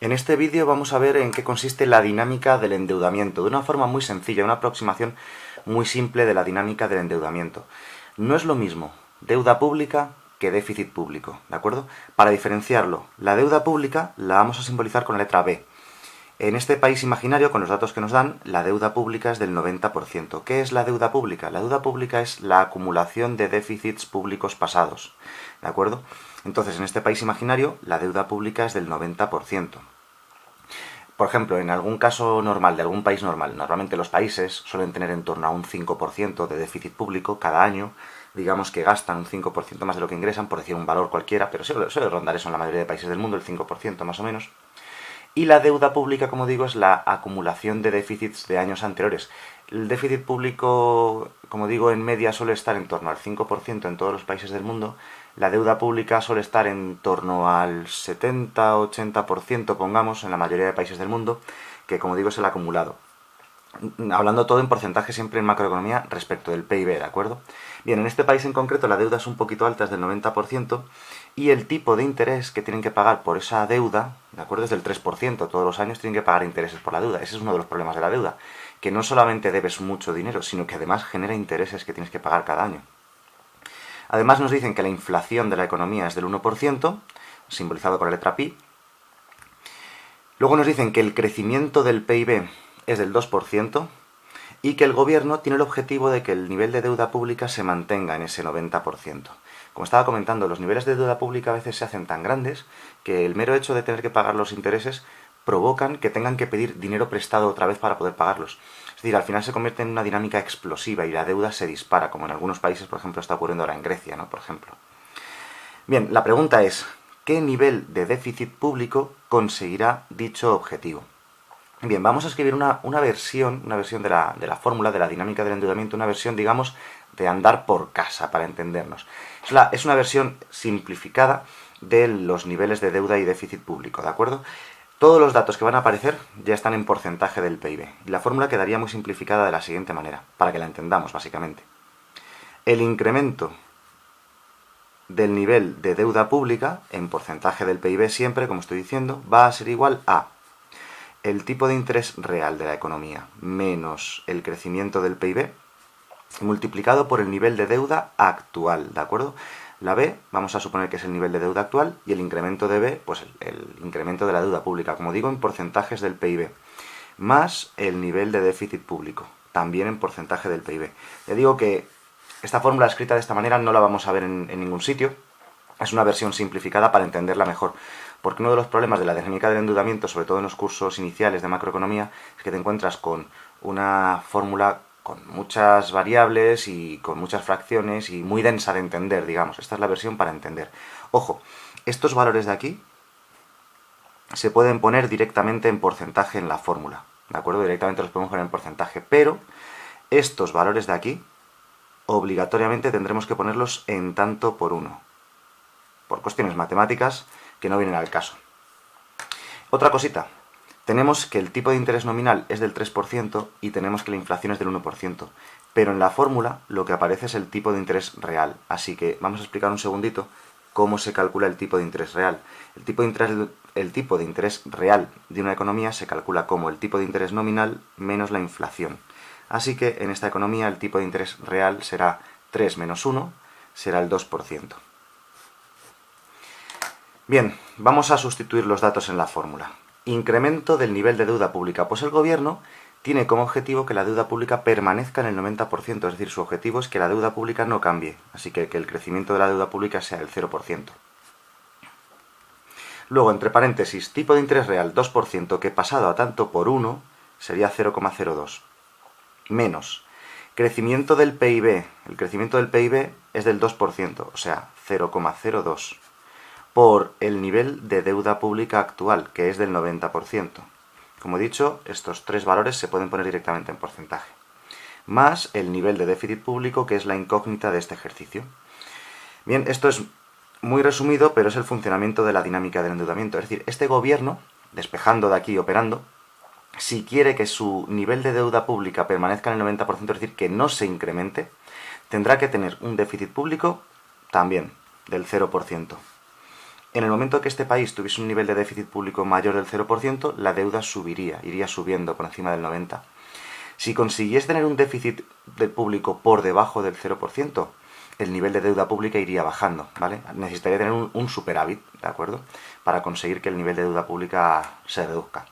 En este vídeo vamos a ver en qué consiste la dinámica del endeudamiento, de una forma muy sencilla, una aproximación muy simple de la dinámica del endeudamiento. No es lo mismo deuda pública que déficit público, ¿de acuerdo? Para diferenciarlo, la deuda pública la vamos a simbolizar con la letra B. En este país imaginario, con los datos que nos dan, la deuda pública es del 90%. ¿Qué es la deuda pública? La deuda pública es la acumulación de déficits públicos pasados, ¿de acuerdo? Entonces, en este país imaginario, la deuda pública es del 90%. Por ejemplo, en algún caso normal, de algún país normal, normalmente los países suelen tener en torno a un 5% de déficit público cada año. Digamos que gastan un 5% más de lo que ingresan, por decir un valor cualquiera, pero suele rondar eso en la mayoría de países del mundo, el 5% más o menos. Y la deuda pública, como digo, es la acumulación de déficits de años anteriores. El déficit público, como digo, en media suele estar en torno al 5% en todos los países del mundo. La deuda pública suele estar en torno al 70-80%, pongamos, en la mayoría de países del mundo, que como digo es el acumulado. Hablando todo en porcentaje siempre en macroeconomía respecto del PIB, ¿de acuerdo? Bien, en este país en concreto la deuda es un poquito alta, es del 90%, y el tipo de interés que tienen que pagar por esa deuda, ¿de acuerdo? Es del 3%, todos los años tienen que pagar intereses por la deuda. Ese es uno de los problemas de la deuda, que no solamente debes mucho dinero, sino que además genera intereses que tienes que pagar cada año. Además nos dicen que la inflación de la economía es del 1%, simbolizado con la letra pi. Luego nos dicen que el crecimiento del PIB es del 2% y que el gobierno tiene el objetivo de que el nivel de deuda pública se mantenga en ese 90%. Como estaba comentando, los niveles de deuda pública a veces se hacen tan grandes que el mero hecho de tener que pagar los intereses provocan que tengan que pedir dinero prestado otra vez para poder pagarlos. Es decir, al final se convierte en una dinámica explosiva y la deuda se dispara, como en algunos países, por ejemplo, está ocurriendo ahora en Grecia, ¿no? Por ejemplo. Bien, la pregunta es, ¿qué nivel de déficit público conseguirá dicho objetivo? Bien, vamos a escribir una versión de la fórmula, de la dinámica del endeudamiento, una versión, digamos, de andar por casa, para entendernos. Es una versión simplificada de los niveles de deuda y déficit público, ¿de acuerdo? Todos los datos que van a aparecer ya están en porcentaje del PIB. Y la fórmula quedaría muy simplificada de la siguiente manera, para que la entendamos, básicamente. El incremento del nivel de deuda pública, en porcentaje del PIB siempre, como estoy diciendo, va a ser igual a el tipo de interés real de la economía menos el crecimiento del PIB multiplicado por el nivel de deuda actual, ¿de acuerdo? La B, vamos a suponer que es el nivel de deuda actual, y el incremento de B, pues el incremento de la deuda pública, como digo, en porcentajes del PIB, más el nivel de déficit público, también en porcentaje del PIB. Ya digo que esta fórmula escrita de esta manera no la vamos a ver en ningún sitio, es una versión simplificada para entenderla mejor, porque uno de los problemas de la dinámica del endeudamiento, sobre todo en los cursos iniciales de macroeconomía, es que te encuentras con una fórmula con muchas variables y con muchas fracciones y muy densa de entender, digamos. Esta es la versión para entender. Ojo, estos valores de aquí se pueden poner directamente en porcentaje en la fórmula, ¿de acuerdo? Directamente los podemos poner en porcentaje, pero estos valores de aquí obligatoriamente tendremos que ponerlos en tanto por uno, por cuestiones matemáticas que no vienen al caso. Otra cosita, tenemos que el tipo de interés nominal es del 3% y tenemos que la inflación es del 1%, pero en la fórmula lo que aparece es el tipo de interés real, así que vamos a explicar un segundito cómo se calcula el tipo de interés real. El tipo de interés real de una economía se calcula como el tipo de interés nominal menos la inflación. Así que en esta economía el tipo de interés real será 3 menos 1, será el 2%. Bien, vamos a sustituir los datos en la fórmula. Incremento del nivel de deuda pública. Pues el gobierno tiene como objetivo que la deuda pública permanezca en el 90%, es decir, su objetivo es que la deuda pública no cambie, así que el crecimiento de la deuda pública sea el 0%. Luego, entre paréntesis, tipo de interés real 2%, que pasado a tanto por 1 sería 0,02. Menos crecimiento del PIB. El crecimiento del PIB es del 2%, o sea, 0,02. Por el nivel de deuda pública actual, que es del 90%. Como he dicho, estos tres valores se pueden poner directamente en porcentaje. Más el nivel de déficit público, que es la incógnita de este ejercicio. Bien, esto es muy resumido, pero es el funcionamiento de la dinámica del endeudamiento. Es decir, este gobierno, despejando de aquí y operando, si quiere que su nivel de deuda pública permanezca en el 90%, es decir, que no se incremente, tendrá que tener un déficit público también del 0%. En el momento que este país tuviese un nivel de déficit público mayor del 0%, la deuda subiría, iría subiendo por encima del 90%. Si consiguiese tener un déficit del público por debajo del 0%, el nivel de deuda pública iría bajando, ¿vale? Necesitaría tener un superávit, ¿de acuerdo? Para conseguir que el nivel de deuda pública se reduzca.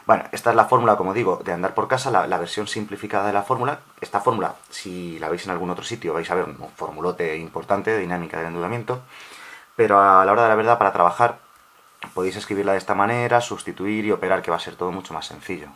Bueno, esta es la fórmula, como digo, de andar por casa, la versión simplificada de la fórmula. Esta fórmula, si la veis en algún otro sitio, vais a ver un formulote importante de dinámica del endeudamiento, pero a la hora de la verdad, para trabajar, podéis escribirla de esta manera, sustituir y operar, que va a ser todo mucho más sencillo.